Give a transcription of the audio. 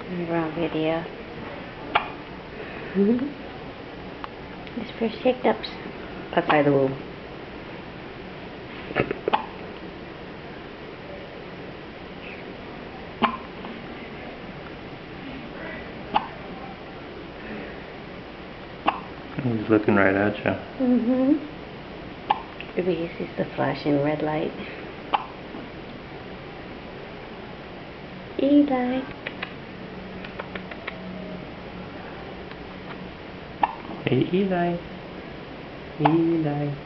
Wrong video. His first hiccups outside the womb. He's looking right at you. Maybe he sees the flashing red light. Eli. Hey Eli. Eli.